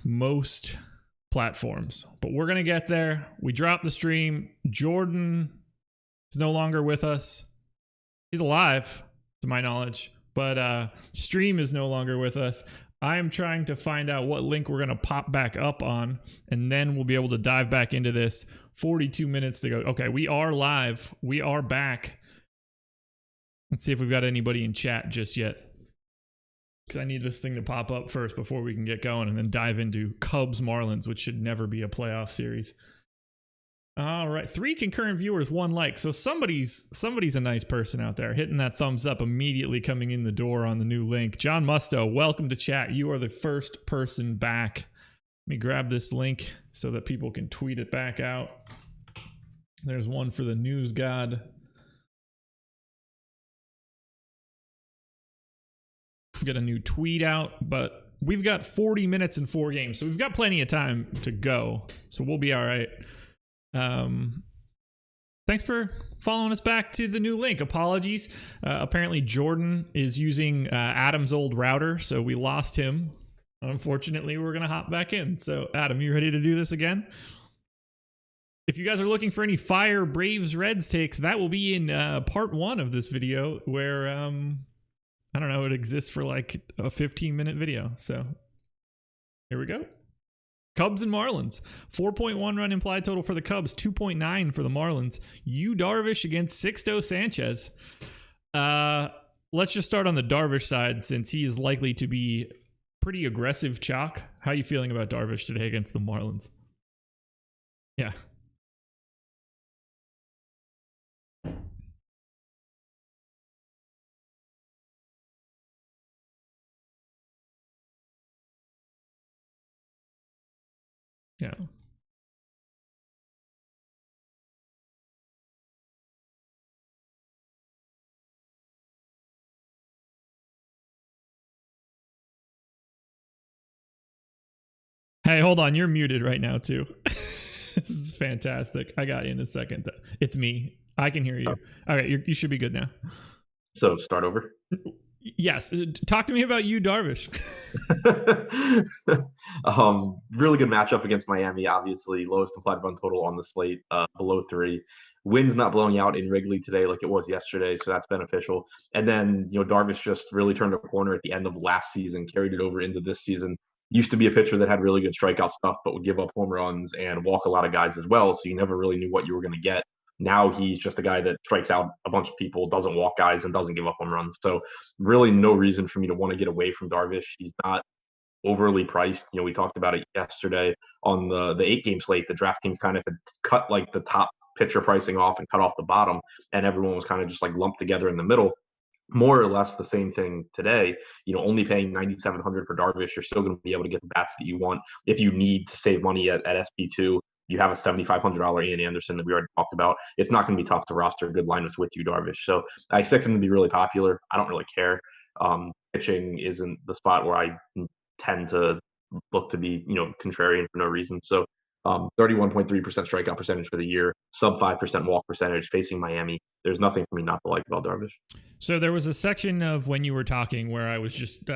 on most platforms, but we're going to get there. We dropped the stream. Jordan is no longer with us. He's alive, to my knowledge, but stream is no longer with us. I am trying to find out what link we're going to pop back up on, and then we'll be able to dive back into this. 42 minutes to go. Okay, we are live. We are back. Let's see if we've got anybody in chat just yet, because I need this thing to pop up first before we can get going and then dive into Cubs Marlins, which should never be a playoff series. All right, 3 concurrent viewers, 1 like. So somebody's a nice person out there, hitting that thumbs up immediately, coming in the door on the new link. John Musto, welcome to chat. You are the first person back. Let me grab this link so that people can tweet it back out. There's one for the news god. Get a new tweet out, but we've got 40 minutes and 4 games, so we've got plenty of time to go, so we'll be all right. Thanks for following us back to the new link. Apologies. Apparently Jordan is using Adam's old router, so we lost him. Unfortunately, we're gonna hop back in. So Adam, you ready to do this again? If you guys are looking for any fire Braves Reds takes, that will be in part 1 of this video, where I don't know, it exists for like a 15-minute video. So here we go. Cubs and Marlins. 4.1 run implied total for the Cubs, 2.9 for the Marlins. Darvish against Sixto Sanchez. Let's just start on the Darvish side, since he is likely to be pretty aggressive chalk. How are you feeling about Darvish today against the Marlins? Yeah. Yeah. Hey, hold on. You're muted right now, too. This is fantastic. I got you in a second. It's me. I can hear you. All right. You should be good now. So start over. Yes. Talk to me about Darvish. Really good matchup against Miami. Obviously, lowest implied run total on the slate, below 3. Wind's not blowing out in Wrigley today like it was yesterday, so that's beneficial. And then, Darvish just really turned a corner at the end of last season, carried it over into this season. Used to be a pitcher that had really good strikeout stuff, but would give up home runs and walk a lot of guys as well, so you never really knew what you were going to get. Now he's just a guy that strikes out a bunch of people, doesn't walk guys, and doesn't give up home runs. So really no reason for me to want to get away from Darvish. He's not overly priced. We talked about it yesterday on the 8-game slate. The DraftKings kind of had cut like the top pitcher pricing off and cut off the bottom, and everyone was kind of just like lumped together in the middle. More or less the same thing today. Only paying $9,700 for Darvish, you're still going to be able to get the bats that you want. If you need to save money at SP2, you have a $7,500 Ian Anderson that we already talked about. It's not going to be tough to roster good lineups with Darvish. So I expect him to be really popular. I don't really care. Pitching isn't the spot where I tend to look to be, contrarian for no reason. So 31.3% strikeout percentage for the year, sub 5% walk percentage facing Miami. There's nothing for me not to like about Darvish. So there was a section of when you were talking where I was just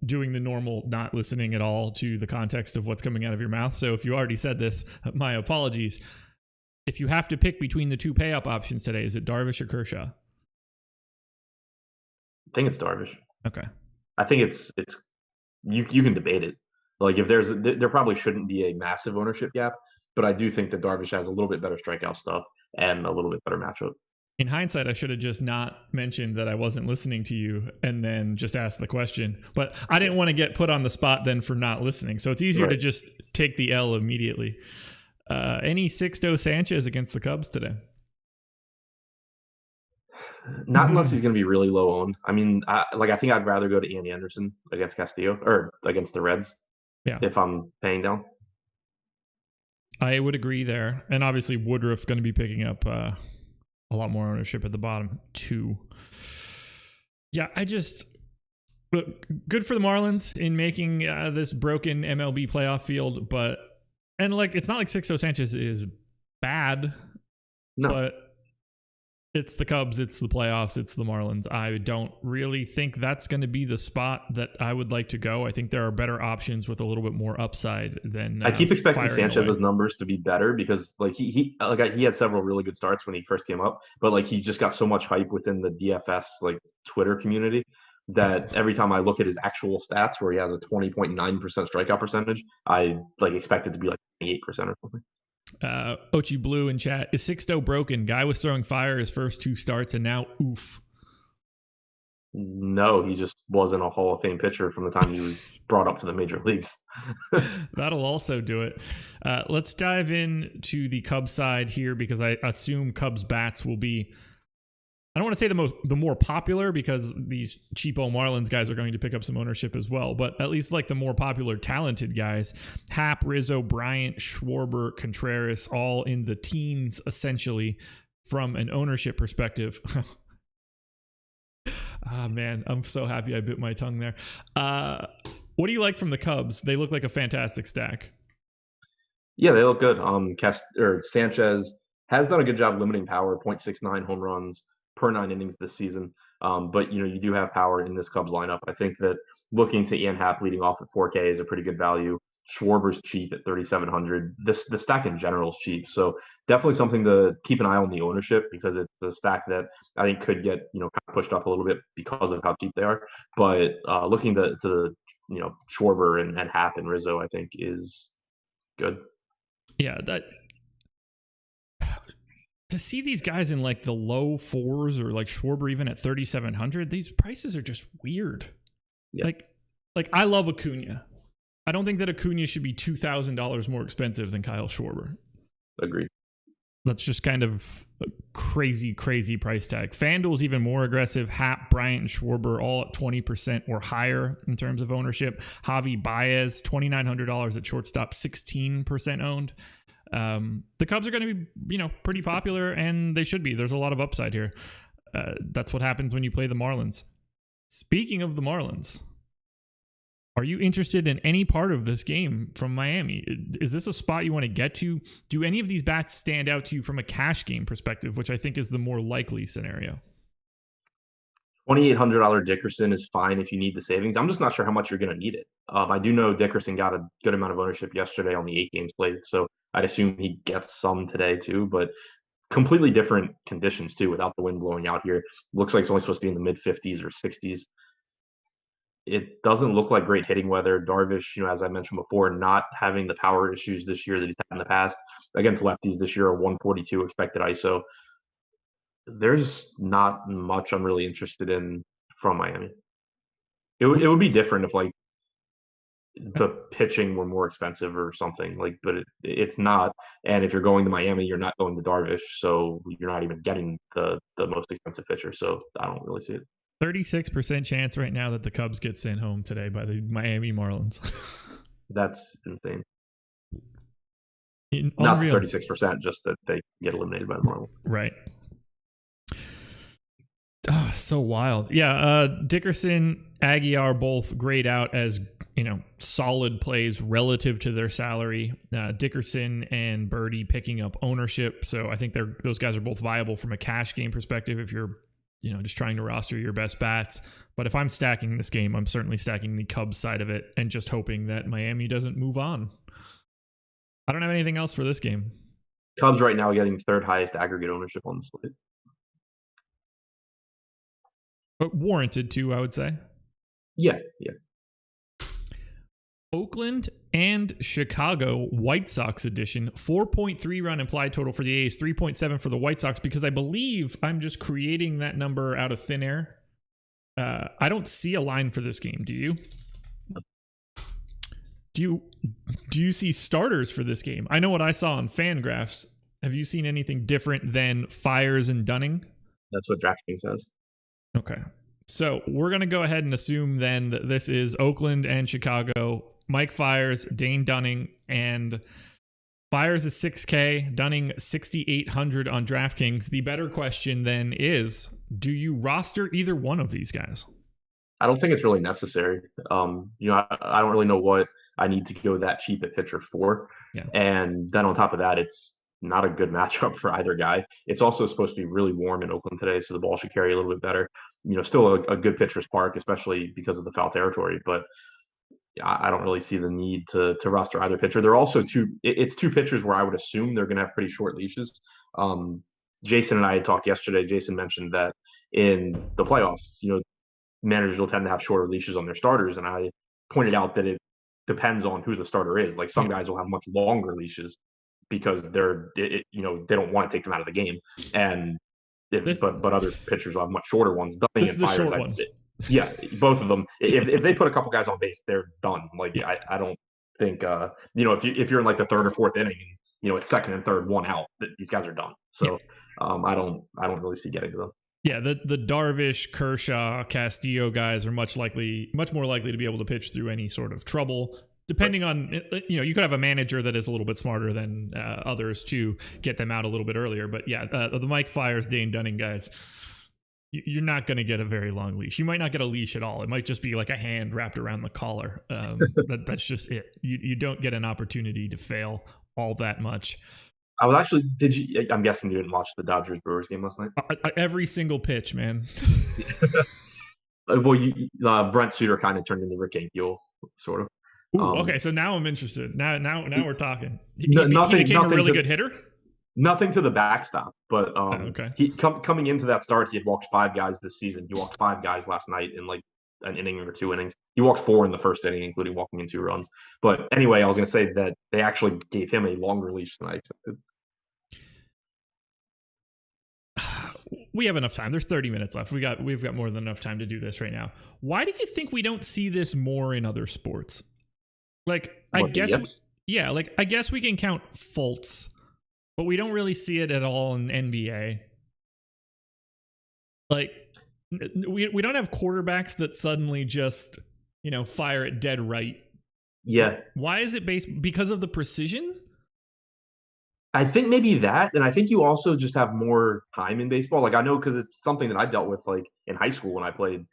doing the normal, not listening at all to the context of what's coming out of your mouth. So if you already said this, my apologies. If you have to pick between the 2 pay-up options today, is it Darvish or Kershaw? I think it's Darvish. Okay. I think it's you can debate it. Like if there probably shouldn't be a massive ownership gap, but I do think that Darvish has a little bit better strikeout stuff and a little bit better matchup. In hindsight, I should have just not mentioned that I wasn't listening to you and then just asked the question. But I didn't want to get put on the spot then for not listening. So it's easier to just take the L immediately. Any Sixto Sanchez against the Cubs today? Not unless he's going to be really low owned. I mean, I think I'd rather go to Ian Anderson against Castillo or against the Reds. Yeah. If I'm paying down. I would agree there. And obviously Woodruff's going to be picking up a lot more ownership at the bottom too. Yeah, look, good for the Marlins in making this broken MLB playoff field, and it's not like Sixto Sanchez is bad, but It's the Cubs, it's the playoffs, it's the Marlins. I don't really think that's going to be the spot that I would like to go. I think there are better options with a little bit more upside than I keep expecting firing Sanchez's away. numbers to be better because like he had several really good starts when he first came up, but like he just got so much hype within the DFS like Twitter community that every time I look at his actual stats where he has a 20.9% strikeout percentage, I like expect it to be like 8% or something. Ochi Blue in chat, is Sixto broken? Guy was throwing fire his first 2 starts and now oof. No, he just wasn't a Hall of Fame pitcher from the time he was brought up to the major leagues. That'll also do it. Let's dive into the Cubs side here because I assume Cubs bats will be, I don't want to say the more popular because these cheapo Marlins guys are going to pick up some ownership as well, but at least like the more popular talented guys, Happ, Rizzo, Bryant, Schwarber, Contreras, all in the teens essentially from an ownership perspective. Ah, man, I'm so happy I bit my tongue there. What do you like from the Cubs? They look like a fantastic stack. Yeah, they look good. Sanchez has done a good job limiting power, 0.69 home runs per 9 innings this season. But you do have power in this Cubs lineup. I think that looking to Ian Happ leading off at 4K is a pretty good value. Schwarber's cheap at 3,700. The stack in general is cheap, so definitely something to keep an eye on the ownership because it's a stack that I think could get kind of pushed up a little bit because of how cheap they are. But looking to Schwarber and Happ and Rizzo, I think is good. Yeah, that to see these guys in like the low 4s or like Schwarber even at 3,700, these prices are just weird. Yeah. Like I love Acuna. I don't think that Acuna should be $2,000 more expensive than Kyle Schwarber. Agreed. That's just kind of a crazy price tag. FanDuel's even more aggressive. Happ, Bryant, and Schwarber all at 20% or higher in terms of ownership. Javi Baez, $2,900 at shortstop, 16% owned. The Cubs are going to be, pretty popular, and they should be. There's a lot of upside here. That's what happens when you play the Marlins. Speaking of the Marlins, are you interested in any part of this game from Miami? Is this a spot you want to get to? Do any of these bats stand out to you from a cash game perspective, which I think is the more likely scenario? $2,800 Dickerson is fine if you need the savings. I'm just not sure how much you're going to need it. I do know Dickerson got a good amount of ownership yesterday on the 8-game slate, so I'd assume he gets some today too, but completely different conditions too without the wind blowing out here. Looks like it's only supposed to be in the mid-50s or 60s. It doesn't look like great hitting weather. Darvish, as I mentioned before, not having the power issues this year that he's had in the past. Against lefties this year, a 142 expected ISO. There's not much I'm really interested in from Miami. It would be different if like the pitching were more expensive or something but it's not. And if you're going to Miami, you're not going to Darvish, so you're not even getting the most expensive pitcher. So I don't really see it. 36% chance right now that the Cubs get sent home today by the Miami Marlins. That's insane. Not 36%, just that they get eliminated by the Marlins. Right. Oh, so wild. Yeah, Dickerson, Aguilar both grayed out as, solid plays relative to their salary. Dickerson and Birdie picking up ownership. So I think those guys are both viable from a cash game perspective if you're, just trying to roster your best bats. But if I'm stacking this game, I'm certainly stacking the Cubs side of it and just hoping that Miami doesn't move on. I don't have anything else for this game. Cubs right now getting third highest aggregate ownership on the slate. But warranted too, I would say. Yeah. Oakland and Chicago White Sox edition, 4.3 run implied total for the A's, 3.7 for the White Sox, because I believe I'm just creating that number out of thin air. I don't see a line for this game. Do you? Do you see starters for this game? I know what I saw on Fangraphs. Have you seen anything different than Fiers and Dunning? That's what DraftKings says. Okay. So we're going to go ahead and assume then that this is Oakland and Chicago. Mike Fiers, Dane Dunning, and Fiers is 6K, Dunning 6,800 on DraftKings. The better question then is, do you roster either one of these guys? I don't think it's really necessary. I don't really know what I need to go that cheap at pitcher for. Yeah. And then on top of that, it's not a good matchup for either guy. It's also supposed to be really warm in Oakland today, so the ball should carry a little bit better. Still a good pitcher's park, especially because of the foul territory, but I don't really see the need to roster either pitcher. They're also it's two pitchers where I would assume they're going to have pretty short leashes. Jason and I had talked yesterday. Jason mentioned that in the playoffs, managers will tend to have shorter leashes on their starters, and I pointed out that it depends on who the starter is. Like some guys will have much longer leashes because they don't want to take them out of the game, and but other pitchers will have much shorter ones. Dunning this and is the Fiers, short one. Yeah, both of them. If they put a couple guys on base, they're done. Like I don't think if you're in like the third or fourth inning, it's second and third, one out, these guys are done. So I don't really see getting to them. Yeah, the Darvish, Kershaw, Castillo guys are much more likely to be able to pitch through any sort of trouble. Depending on, you could have a manager that is a little bit smarter than others to get them out a little bit earlier. But yeah, the Mike Fiers, Dane Dunning guys, you're not going to get a very long leash. You might not get a leash at all. It might just be like a hand wrapped around the collar. That's just it. You don't get an opportunity to fail all that much. I was actually, I'm guessing you didn't watch the Dodgers Brewers game last night? Every single pitch, man. Well, Brent Suter kind of turned into Rick Ankiel, sort of. Ooh, okay, so now I'm interested. Now we're talking. He became a really good hitter? Nothing to the backstop, but okay. Coming into that start, he had walked 5 guys this season. He walked 5 guys last night in like an inning or 2 innings. He walked 4 in the first inning, including walking in 2 runs. But anyway, I was going to say that they actually gave him a longer leash than I expected. We have enough time. There's 30 minutes left. We've got more than enough time to do this right now. Why do you think we don't see this more in other sports? Like, I guess we can count faults, but we don't really see it at all in NBA. Like, we don't have quarterbacks that suddenly just, fire it dead right. Yeah. Why is it because of the precision? I think maybe that, and I think you also just have more time in baseball. Like I know because it's something that I dealt with like in high school when I played.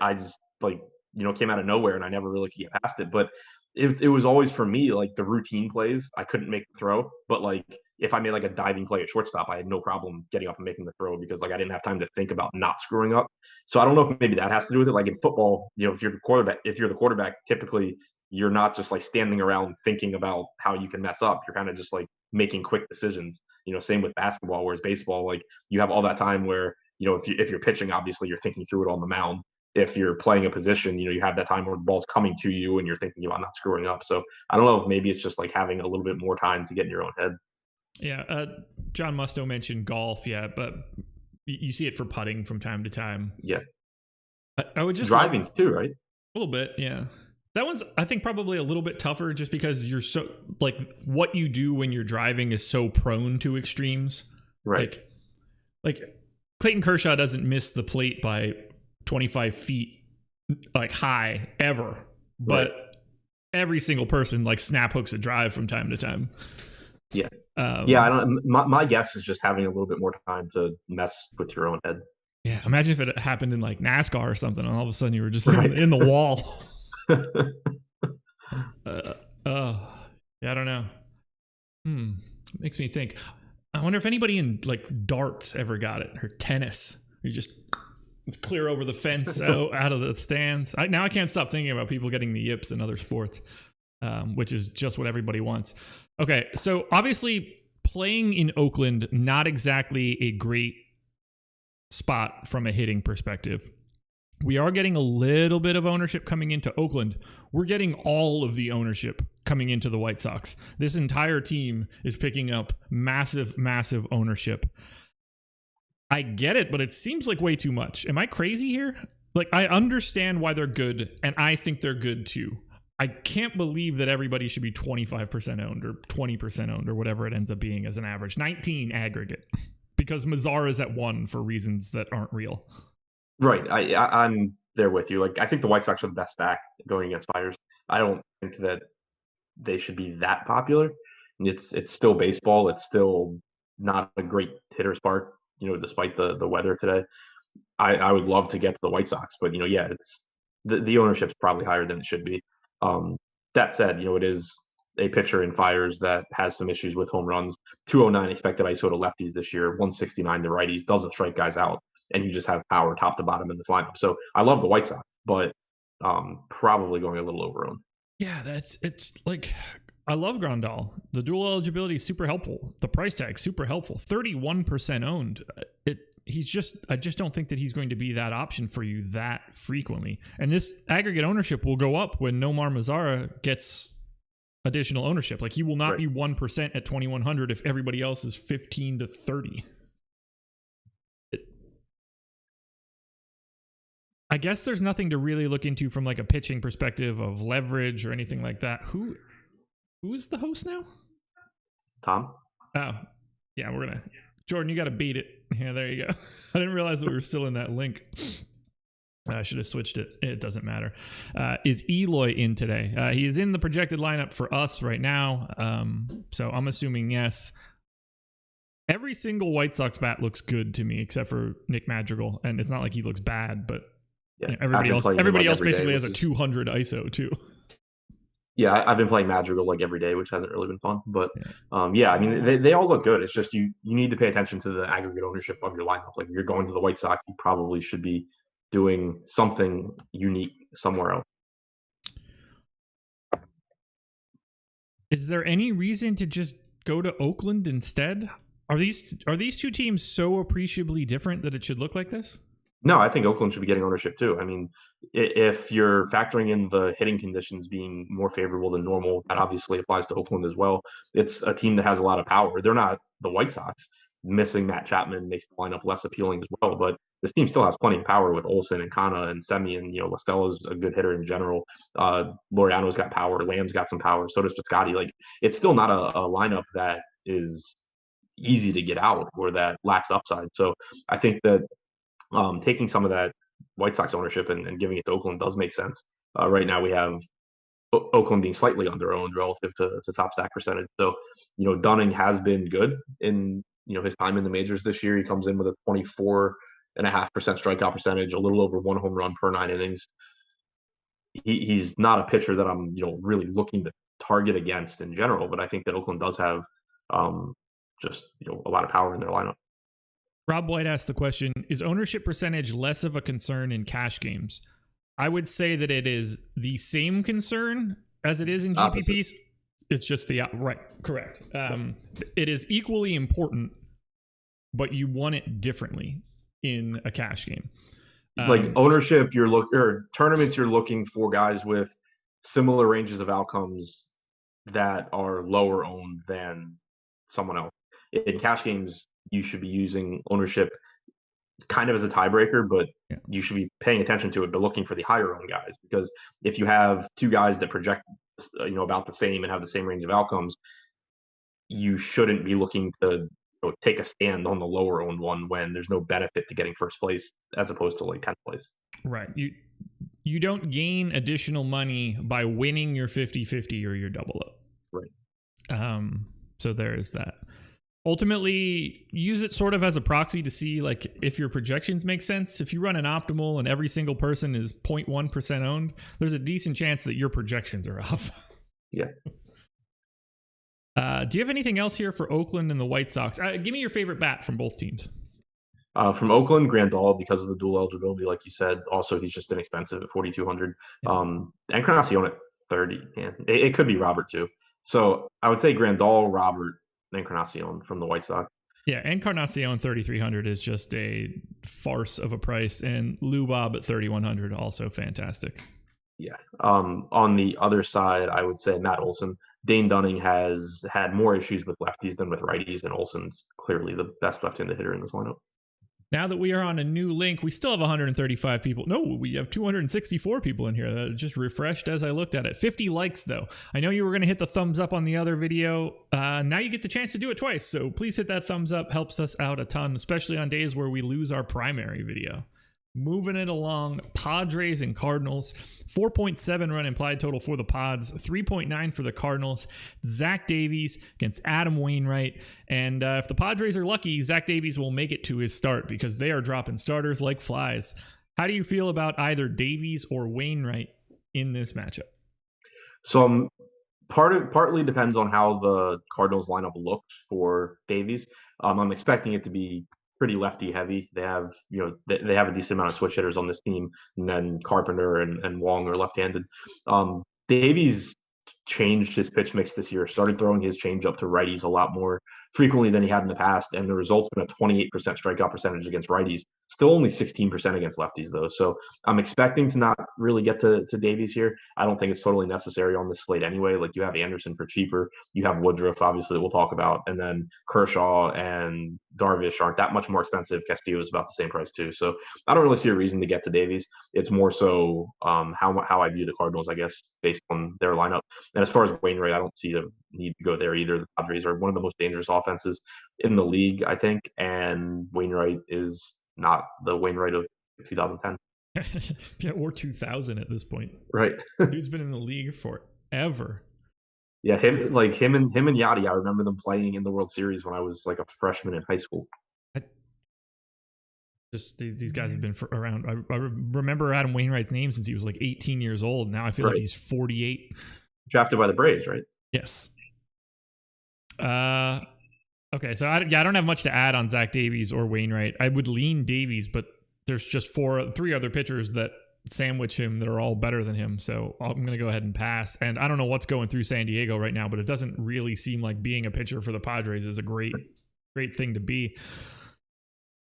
I just came out of nowhere and I never really could get past it. But it was always for me like the routine plays. I couldn't make the throw, but like if I made like a diving play at shortstop, I had no problem getting up and making the throw because like I didn't have time to think about not screwing up. So I don't know if maybe that has to do with it. Like in football, if you're the quarterback, typically you're not just like standing around thinking about how you can mess up. You're kind of just like making quick decisions. Same with basketball, whereas baseball, like you have all that time where, if you're pitching, obviously you're thinking through it on the mound. If you're playing a position, you have that time where the ball's coming to you and you're thinking about not screwing up. So I don't know if maybe it's just like having a little bit more time to get in your own head. Yeah. John Musto mentioned golf. Yeah. But you see it for putting from time to time. Yeah. I would just driving too, right? A little bit. Yeah. That one's, I think, probably a little bit tougher just because you're so, like, what you do when you're driving is so prone to extremes. Right. Like Clayton Kershaw doesn't miss the plate by 25 feet, like, high, ever. But every single person, like, snap hooks a drive from time to time. Yeah. I don't. My guess is just having a little bit more time to mess with your own head. Yeah. Imagine if it happened in, like, NASCAR or something, and all of a sudden you were just in the wall. I don't know. Makes me think. I wonder if anybody in like darts ever got it, or tennis. It's clear over the fence out of the stands. Now I can't stop thinking about people getting the yips in other sports, which is just what everybody wants. Okay, so obviously playing in Oakland, not exactly a great spot from a hitting perspective. We are getting a little bit of ownership coming into Oakland. We're getting all of the ownership coming into the White Sox. This entire team is picking up massive, massive ownership. I get it, but it seems like way too much. Am I crazy here? Like, I understand why they're good, and I think they're good too. I can't believe that everybody should be 25% owned or 20% owned or whatever it ends up being as an average. 19 aggregate. Because Mazara's at 1 for reasons that aren't real. Right. I'm there with you. Like, I think the White Sox are the best stack going against Pirates. I don't think that they should be that popular. It's still baseball. It's still not a great hitter's park, despite the weather today. I would love to get to the White Sox, but it's the ownership's probably higher than it should be. That said, it is a pitcher in Fires that has some issues with home runs. 209 expected ISO to lefties this year, 169 to righties, doesn't strike guys out, and you just have power top to bottom in this lineup. So I love the White Sox, but probably going a little overowned. Yeah, it's like, I love Grandal. The dual eligibility is super helpful. The price tag super helpful. 31% owned. I just don't think that he's going to be that option for you that frequently. And this aggregate ownership will go up when Nomar Mazara gets additional ownership. Like, he will not be 1% at 2,100 if everybody else is 15 to 30. I guess there's nothing to really look into from like a pitching perspective of leverage or anything like that. Who is the host now? Tom. Oh, yeah, Jordan, you got to beat it. Yeah, there you go. I didn't realize that we were still in that link. I should have switched it. It doesn't matter. Is Eloy in today? He is in the projected lineup for us right now. So I'm assuming yes. Every single White Sox bat looks good to me, except for Nick Madrigal. And it's not like he looks bad, but yeah, everybody else basically has a 200 ISO too. Yeah, I've been playing Madrigal like every day, which hasn't really been fun. But yeah, I mean, they all look good. It's just you need to pay attention to the aggregate ownership of your lineup. Like, if you're going to the White Sox, you probably should be doing something unique somewhere else. Is there any reason to just go to Oakland instead? Are these two teams so appreciably different that it should look like this? No, I think Oakland should be getting ownership too. I mean, if you're factoring in the hitting conditions being more favorable than normal, that obviously applies to Oakland as well. It's a team that has a lot of power. They're not the White Sox. Missing Matt Chapman makes the lineup less appealing as well, but this team still has plenty of power with Olsen and Kana and Semi, and La Stella's a good hitter in general. Laureano's got power. Lamb's got some power. So does Piscotty. Like, it's still not a lineup that is easy to get out or that lacks upside. So I think that taking some of that White Sox ownership and giving it to Oakland does make sense. Right now we have Oakland being slightly underowned relative to top stack percentage. So, Dunning has been good in, his time in the majors this year. He comes in with a 24.5% strikeout percentage, a little over 1 home run per 9 innings. He's not a pitcher that I'm, really looking to target against in general, but I think that Oakland does have just, a lot of power in their lineup. Rob White asked the question, is ownership percentage less of a concern in cash games? I would say that it is the same concern as it is in GPPs. Opposite. It's just right. Correct. It is equally important, but you want it differently in a cash game. Like ownership, or tournaments, you're looking for guys with similar ranges of outcomes that are lower owned than someone else. In cash games, you should be using ownership kind of as a tiebreaker, but you should be paying attention to it, but looking for the higher owned guys. Because if you have two guys that project, about the same and have the same range of outcomes, you shouldn't be looking to take a stand on the lower owned one when there's no benefit to getting first place as opposed to like 10th place. Right. You don't gain additional money by winning your 50-50 or your double up. Right. So there is that. Ultimately, use it sort of as a proxy to see like if your projections make sense. If you run an optimal and every single person is 0.1% owned, there's a decent chance that your projections are off. Yeah. Do you have anything else here for Oakland and the White Sox? Give me your favorite bat from both teams. From Oakland, Grandal, because of the dual eligibility, like you said. Also, he's just inexpensive at 4,200. Encarnacion at 30. Man, it could be Robert too. So I would say Grandal, Robert, Encarnacion from the White Sox. Yeah, Encarnacion 3,300 is just a farce of a price, and Lou Bob at 3,100 also fantastic. Yeah. On the other side, I would say Matt Olson. Dane Dunning has had more issues with lefties than with righties, and Olson's clearly the best left-handed hitter in this lineup. Now that we are on a new link, we still have 135 people. No, we have 264 people in here. That just refreshed as I looked at it. 50 likes, though. I know you were going to hit the thumbs up on the other video. Now you get the chance to do it twice. So please hit that thumbs up. Helps us out a ton, especially on days where we lose our primary video. Moving it along, Padres and Cardinals. 4.7 run implied total for the Pods, 3.9 for the Cardinals. Zach Davies against Adam Wainwright. And if the Padres are lucky, Zach Davies will make it to his start because they are dropping starters like flies. How do you feel about either Davies or Wainwright in this matchup? So I'm Partly depends on how the Cardinals lineup looked for Davies. I'm expecting it to be pretty lefty heavy. They have, they have a decent amount of switch hitters on this team, and then Carpenter and Wong are left-handed. Davies changed his pitch mix this year, started throwing his changeup to righties a lot more frequently than he had in the past, and the result's been a 28% strikeout percentage against righties, still only 16% against lefties though. So I'm expecting to not really get to Davies here. I don't think it's totally necessary on this slate anyway. Like, you have Anderson for cheaper, you have Woodruff, obviously, that we'll talk about, and then Kershaw and Darvish aren't that much more expensive. Castillo is about the same price too. So I don't really see a reason to get to Davies. It's more so how I view the Cardinals, I guess, based on their lineup. And as far as Wainwright, I don't see the need to go there either. The Padres are one of the most dangerous offenses in the league, I think, and Wainwright is not the Wainwright of 2010. Yeah, or 2000 at this point. Right. Dude's been in the league forever. Yeah, him and Yachty, I remember them playing in the World Series when I was like a freshman in high school. Just these guys have been around. I remember Adam Wainwright's name since he was like 18 years old. Now I feel like he's 48. Drafted by the Braves, right? Yes. Okay, so I don't have much to add on Zach Davies or Wainwright. I would lean Davies, but there's just three other pitchers that sandwich him that are all better than him. So I'm going to go ahead and pass. And I don't know what's going through San Diego right now, but it doesn't really seem like being a pitcher for the Padres is a great thing to be.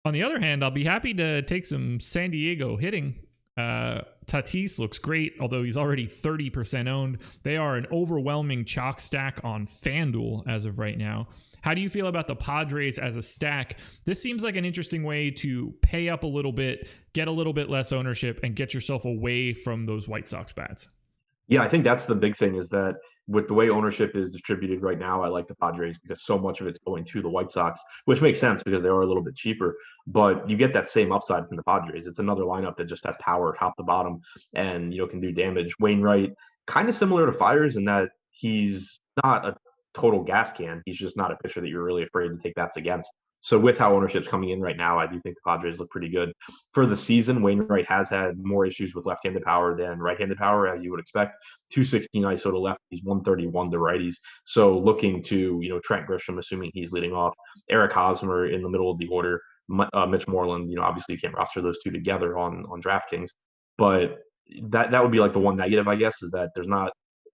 On the other hand, I'll be happy to take some San Diego hitting. Tatis looks great, although he's already 30% owned. They are an overwhelming chalk stack on FanDuel as of right now. How do you feel about the Padres as a stack? This seems like an interesting way to pay up a little bit, get a little bit less ownership, and get yourself away from those White Sox bats. Yeah, I think that's the big thing, is that with the way ownership is distributed right now, I like the Padres because so much of it's going to the White Sox, which makes sense because they are a little bit cheaper. But you get that same upside from the Padres. It's another lineup that just has power top to bottom and, can do damage. Wainwright, kind of similar to Fiers in that he's not a total gas can. He's just not a pitcher that you're really afraid to take bats against. So with how ownership's coming in right now, I do think the Padres look pretty good. For the season, Wainwright has had more issues with left-handed power than right-handed power, as you would expect. 216 ISO to lefties, 131 to righties. So looking to, Trent Grisham, assuming he's leading off, Eric Hosmer in the middle of the order, Mitch Moreland, obviously you can't roster those two together on DraftKings. But that would be like the one negative, I guess, is that there's not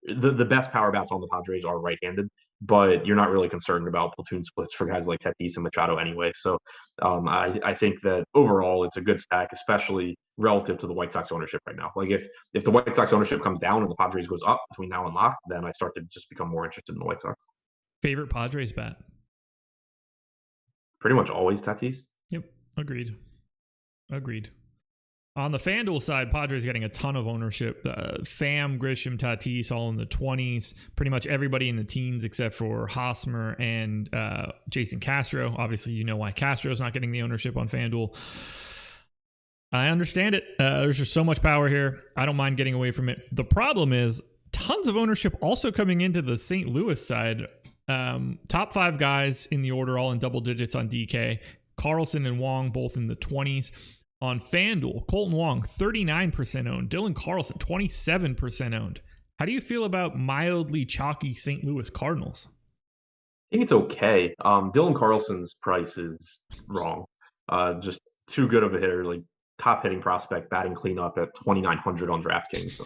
the best power bats on the Padres are right-handed, but you're not really concerned about platoon splits for guys like Tatis and Machado anyway. So I think that overall it's a good stack, especially relative to the White Sox ownership right now. Like if the White Sox ownership comes down and the Padres goes up between now and lock, then I start to just become more interested in the White Sox. Favorite Padres bat? Pretty much always Tatis. Yep, agreed. On the FanDuel side, Padres getting a ton of ownership. Pham, Grisham, Tatis, all in the 20s. Pretty much everybody in the teens except for Hosmer and Jason Castro. Obviously, you know why Castro's not getting the ownership on FanDuel. I understand it. There's just so much power here. I don't mind getting away from it. The problem is tons of ownership also coming into the St. Louis side. Top 5 guys in the order, all in double digits on DK. Carlson and Wong both in the 20s. On FanDuel, Colton Wong, 39% owned. Dylan Carlson, 27% owned. How do you feel about mildly chalky St. Louis Cardinals? I think it's okay. Dylan Carlson's price is wrong. Just too good of a hitter, like top hitting prospect, batting cleanup at 2,900 on DraftKings.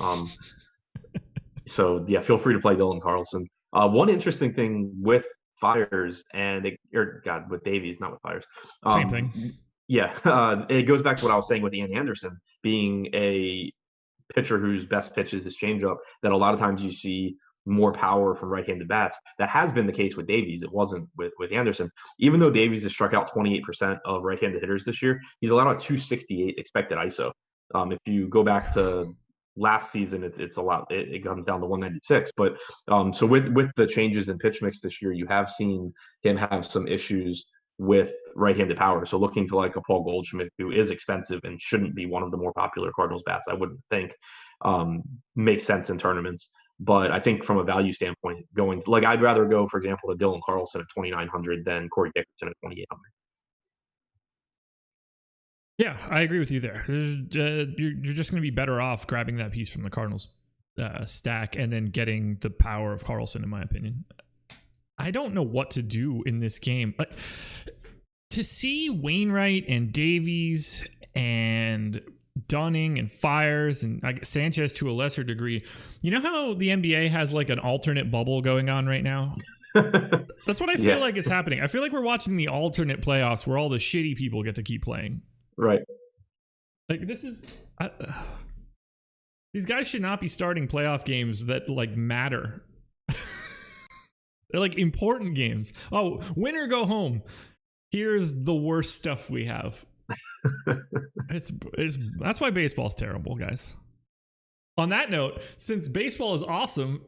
So yeah, feel free to play Dylan Carlson. One interesting thing with Fiers with Davies, not with Fiers. Same thing. Yeah, it goes back to what I was saying with Ian Anderson being a pitcher whose best pitch is his changeup, that a lot of times you see more power from right-handed bats. That has been the case with Davies. It wasn't with Anderson. Even though Davies has struck out 28% of right-handed hitters this year, he's allowed a 268 expected ISO. If you go back to last season, it's a lot. It comes down to 196. But so with the changes in pitch mix this year, you have seen him have some issues with right-handed power. So looking to like a Paul Goldschmidt, who is expensive and shouldn't be one of the more popular Cardinals bats, I wouldn't think, makes sense in tournaments. But I think from a value standpoint, I'd rather go, for example, to Dylan Carlson at 2,900 than Corey Dickerson at 2,800. Yeah, I agree with you there. You're just going to be better off grabbing that piece from the Cardinals stack and then getting the power of Carlson, in my opinion. I don't know what to do in this game. To see Wainwright and Davies and Dunning and Fires and Sanchez to a lesser degree, you know how the NBA has like an alternate bubble going on right now? That's what I feel like is happening. I feel like we're watching the alternate playoffs where all the shitty people get to keep playing. Right. Like this is... these guys should not be starting playoff games that like matter. They're like important games. Oh, win or go home. Here's the worst stuff we have. That's why baseball's terrible, guys. On that note, since baseball is awesome,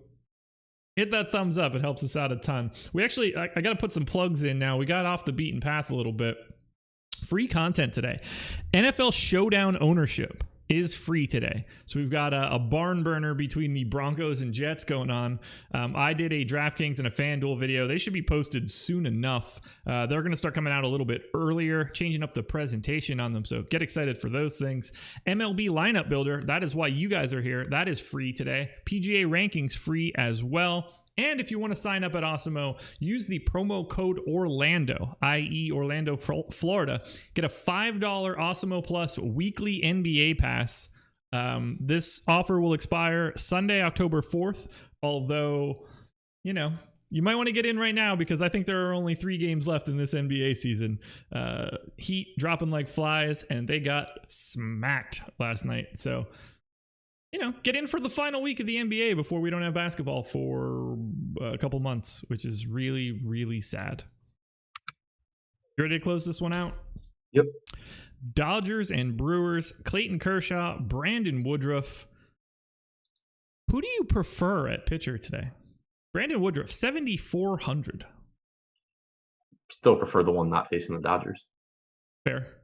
hit that thumbs up. It helps us out a ton. We actually, I got to put some plugs in now. We got off the beaten path a little bit. Free content today. NFL Showdown ownership is free today. So we've got a barn burner between the Broncos and Jets going on. I did a DraftKings and a FanDuel video. They should be posted soon enough. They're going to start coming out a little bit earlier, changing up the presentation on them. So get excited for those things. MLB Lineup Builder, that is why you guys are here. That is free today. PGA Rankings free as well. And if you want to sign up at Awesemo, use the promo code Orlando, i.e. Orlando, Florida. Get a $5 Awesemo Plus weekly NBA pass. This offer will expire Sunday, October 4th. Although, you know, you might want to get in right now because I think there are only 3 games left in this NBA season. Heat dropping like flies, and they got smacked last night. So, you know, get in for the final week of the NBA before we don't have basketball for a couple months, which is really, really sad. You ready to close this one out? Yep. Dodgers and Brewers, Clayton Kershaw, Brandon Woodruff. Who do you prefer at pitcher today? Brandon Woodruff, 7,400. Still prefer the one not facing the Dodgers. Fair.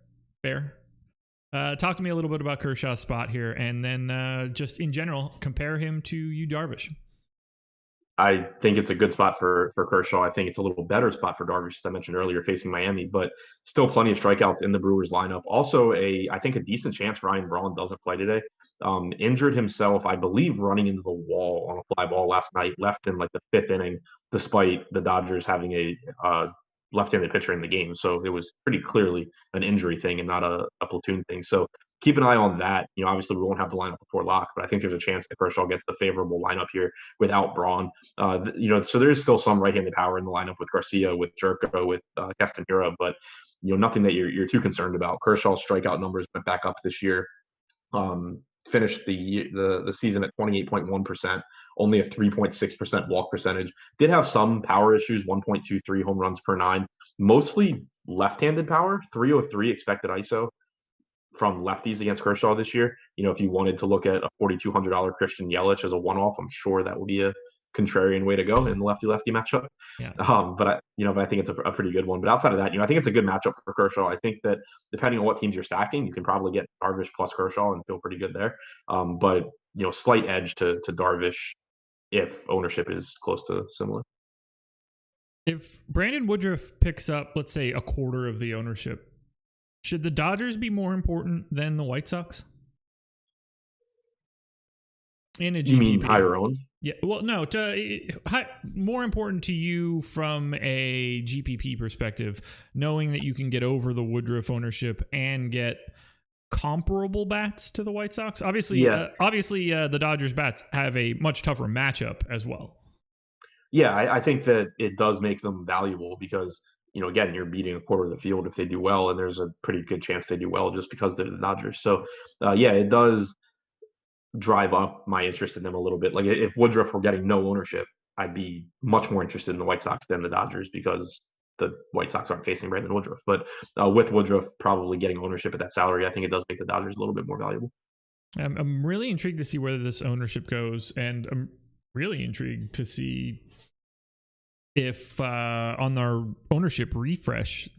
Talk to me a little bit about Kershaw's spot here, and then just in general, compare him to Yu Darvish. I think it's a good spot for Kershaw. I think it's a little better spot for Darvish, as I mentioned earlier, facing Miami, but still plenty of strikeouts in the Brewers lineup. Also, I think a decent chance Ryan Braun doesn't play today. Injured himself, I believe, running into the wall on a fly ball last night, left in like the 5th inning, despite the Dodgers having a left-handed pitcher in the game. So it was pretty clearly an injury thing and not a platoon thing. So keep an eye on that. You know, obviously we won't have the lineup before lock, but I think there's a chance that Kershaw gets the favorable lineup here without Braun. You know, so there's still some right-handed power in the lineup with Garcia, with Jerko, with Castanera, but you know, nothing that you're too concerned about. Kershaw's strikeout numbers went back up this year. Finished the season at 28.1%, only a 3.6% walk percentage. Did have some power issues, 1.23 home runs per 9, mostly left-handed power, 303 expected ISO from lefties against Kershaw this year. You know, if you wanted to look at a $4,200 Christian Yelich as a one-off, I'm sure that would be a contrarian way to go in the lefty-lefty matchup. Yeah. But I think it's a pretty good one. But outside of that, you know, I think it's a good matchup for Kershaw. I think that depending on what teams you're stacking, you can probably get Darvish plus Kershaw and feel pretty good there. But you know, slight edge to Darvish if ownership is close to similar. If Brandon Woodruff picks up, let's say, a quarter of the ownership, should the Dodgers be more important than the White Sox? In a GPP? You mean higher owned? Yeah, well, no, more important to you from a GPP perspective, knowing that you can get over the Woodruff ownership and get comparable bats to the White Sox. Obviously, the Dodgers bats have a much tougher matchup as well. Yeah, I think that it does make them valuable because, you know, again, you're beating a quarter of the field if they do well, and there's a pretty good chance they do well just because they're the Dodgers. So, yeah, it does drive up my interest in them a little bit. Like if Woodruff were getting no ownership, I'd be much more interested in the White Sox than the Dodgers because the White Sox aren't facing Brandon Woodruff. But with Woodruff probably getting ownership at that salary, I think it does make the Dodgers a little bit more valuable. I'm really intrigued to see where this ownership goes, and I'm really intrigued to see if on our ownership refresh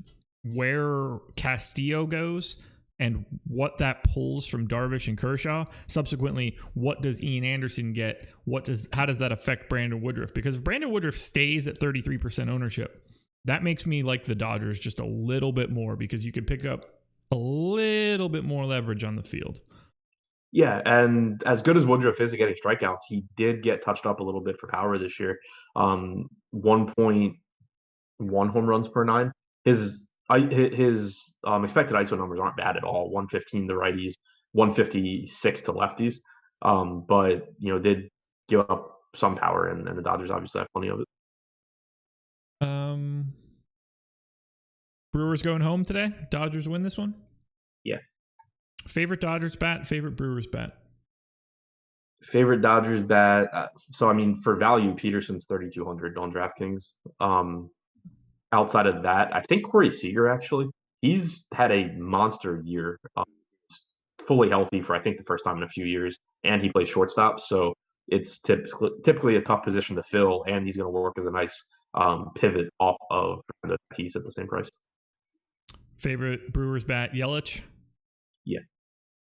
where Castillo goes and what that pulls from Darvish and Kershaw. Subsequently, what does Ian Anderson get? How does that affect Brandon Woodruff? Because if Brandon Woodruff stays at 33% ownership, that makes me like the Dodgers just a little bit more because you can pick up a little bit more leverage on the field. Yeah, and as good as Woodruff is at getting strikeouts, he did get touched up a little bit for power this year. 1.1 home runs per nine. His expected ISO numbers aren't bad at all. 115 to righties, 156 to lefties. But did give up some power, and the Dodgers obviously have plenty of it. Brewers going home today. Dodgers win this one. Yeah. Favorite Dodgers bat, favorite Brewers bat. Favorite Dodgers bat. So I mean, for value, Peterson's 3,200 on DraftKings. Outside of that, I think Corey Seager actually. He's had a monster year. Fully healthy for I think the first time in a few years, and he plays shortstop, so it's typically a tough position to fill, and he's going to work as a nice pivot off of the Tatis at the same price. Favorite Brewers bat, Yelich?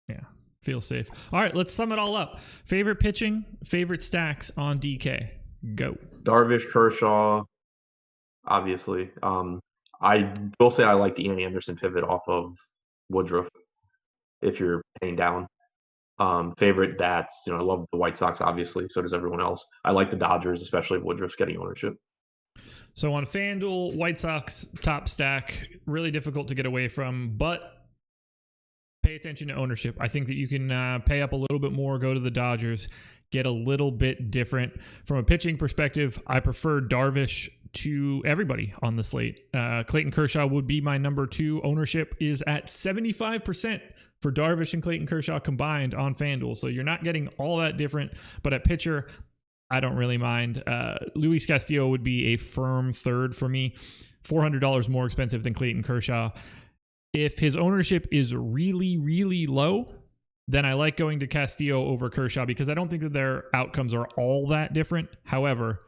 Yeah. Feel safe. All right, let's sum it all up. Favorite pitching, favorite stacks on DK. Go. Darvish, Kershaw, obviously. I will say I like the Andy Anderson pivot off of Woodruff if you're paying down. Favorite bats, I love the White Sox, obviously. So does everyone else. I like the Dodgers, especially if Woodruff's getting ownership. So on FanDuel, White Sox top stack, really difficult to get away from, but pay attention to ownership. I think that you can pay up a little bit more, go to the Dodgers, get a little bit different. From a pitching perspective, I prefer Darvish to everybody on the slate. Clayton Kershaw would be my number 2. Ownership is at 75% for Darvish and Clayton Kershaw combined on FanDuel. So you're not getting all that different, but at pitcher, I don't really mind. Luis Castillo would be a firm third for me. $400 more expensive than Clayton Kershaw. If his ownership is really, really low, then I like going to Castillo over Kershaw because I don't think that their outcomes are all that different. However,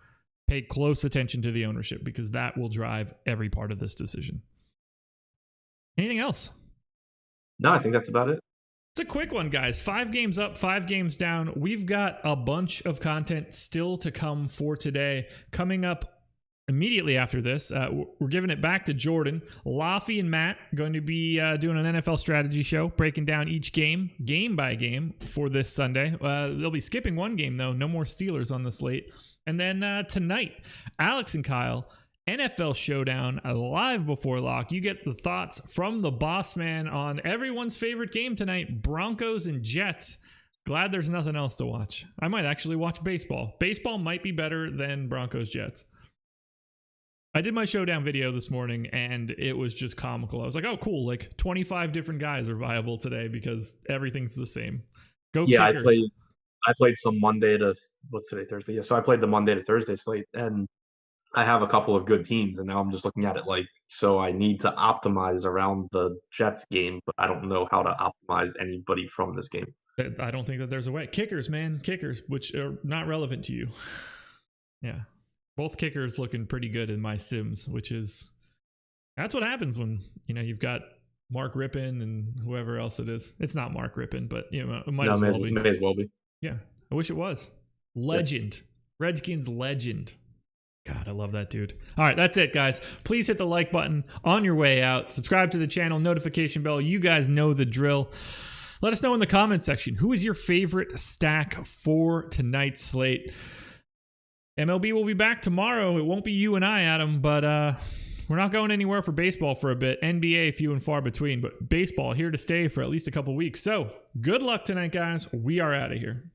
pay close attention to the ownership because that will drive every part of this decision. Anything else? No, I think that's about it. It's a quick one, guys. 5 games up, 5 games down. We've got a bunch of content still to come for today. Coming up immediately after this, we're giving it back to Jordan. Laffy and Matt going to be doing an NFL strategy show, breaking down each game by game for this Sunday. They'll be skipping one game, though. No more Steelers on the slate. And then tonight, Alex and Kyle, NFL Showdown, live before lock. You get the thoughts from the boss man on everyone's favorite game tonight, Broncos and Jets. Glad there's nothing else to watch. I might actually watch baseball. Baseball might be better than Broncos Jets. I did my Showdown video this morning, and it was just comical. I was like, oh, cool. Like 25 different guys are viable today because everything's the same. Go Kickers. I played some Monday to, what's today, Thursday? Yeah, so I played the Monday to Thursday slate, and I have a couple of good teams, and now I'm just looking at it like, so I need to optimize around the Jets game, but I don't know how to optimize anybody from this game. I don't think that there's a way. Kickers, man. Kickers, which are not relevant to you. Yeah. Both kickers looking pretty good in my sims, which is, that's what happens when, you've got Mark Rippon and whoever else it is. It's not Mark Rippon, but it might as well be. May as well be. Yeah. I wish it was. Legend. Yeah. Redskins legend. God, I love that dude. All right, that's it, guys. Please hit the like button on your way out. Subscribe to the channel, notification bell. You guys know the drill. Let us know in the comments section, who is your favorite stack for tonight's slate? MLB will be back tomorrow. It won't be you and I, Adam, but we're not going anywhere for baseball for a bit. NBA, few and far between, but baseball here to stay for at least a couple weeks. So good luck tonight, guys. We are out of here.